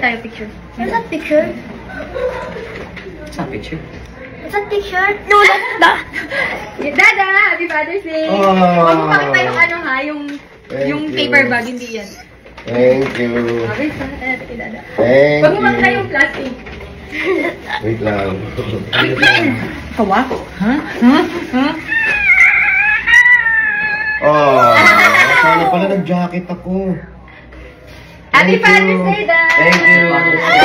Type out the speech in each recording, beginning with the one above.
tayo picture. What's that picture? What's that picture? What's that picture? No, Dada! Dada! Happy Father's Day! Huwag mo pakita yung ano ha, yung paper bag, hindi yan. Thank you. Happy Father's Day, Dada. Thank Huwag mo you. pakita yung plastic. Wait lang. Kawa? Ha? Oh, sana pala nag-jacket ako. Happy Father's Day, Dad! Thank you.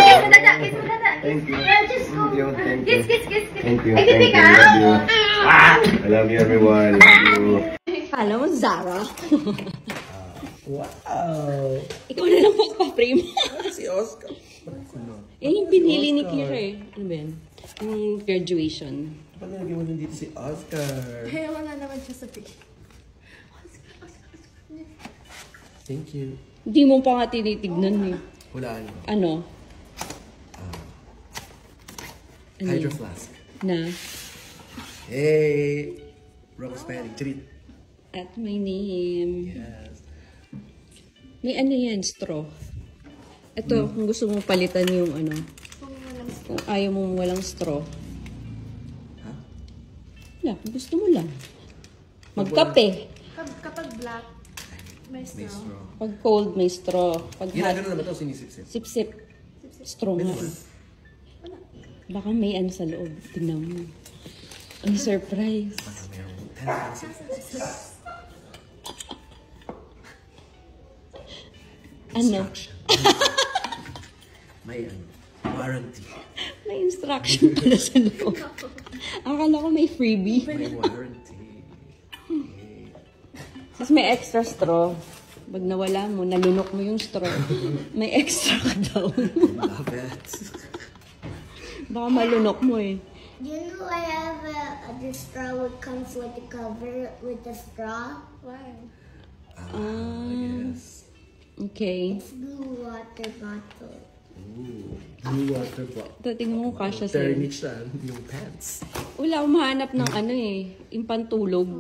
Kiss mo, Dada! Kiss mo, Dada! Thank you. Just go. Thank you. Thank you. Kiss. Thank you. Ay, Thank pipi you. ka? Love you. I love you, everyone. Love you. Alam mo, Zara. Wow! Ikaw na lang magpa-frame. Si Oscar. Yan yung pinili ni Kira eh. Ano ba yan? Yung graduation. Ba't nalagyan mo nandito si Oscar? Kaya wala naman siya sa picture. Thank you. Hindi mo pa nga tinitignan eh. Hulaan mo. Ano? Ano Hydro yun? flask. Na? Hey! Rocks Panic Treat. At my name. Yes. May ano yan, straw. Ito, kung gusto mong palitan yung ano. Kung ayaw mong walang straw. Ha? Wala, kung gusto mo lang. Magkape. Kapag black, may May straw. Pag cold, may straw. Pag hot, Ginagano naman ito, sinisip-sip. sip-sip. Straw nga. Baka may ano sa loob. Tingnan mo. Ang surprise. Baka mayroong 10 pesos. Ano? May warranty. May instruction pala sa loob. Akala ko may freebie. May warranty. Tapos may extra straw. Pag nawala mo, nalunok mo yung straw. May extra ka daw. Love it. Baka malunok mo eh. Do you know I have the straw that comes with the cover with the straw? Why? Yes. Okay. It's blue water bottle. Ooh. Blue water bottle. Ito, tingnan mo kasha sa'yo. Ternichan, yung pants. Wala akong mahanap ng ano eh. Yung pantulog.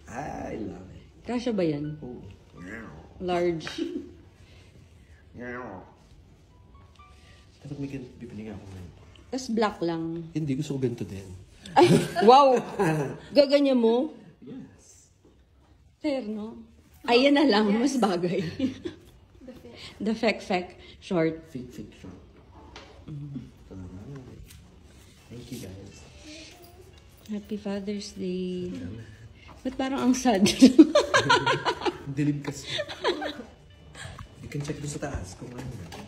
I love it. Kasha ba yan? Oh. Large. Dapat may bibiling ako ngayon. Tapos black lang. Hindi, gusto ko ganito din. Ay, wow! Gaganya mo? Yes. Fair, no? Ayan na lang, mas bagay. The fek short. Fake shop. Thank you, guys. Happy Father's Day. Ba't parang ang sad? Dilim kasi. You can check doon sa taas kung ano.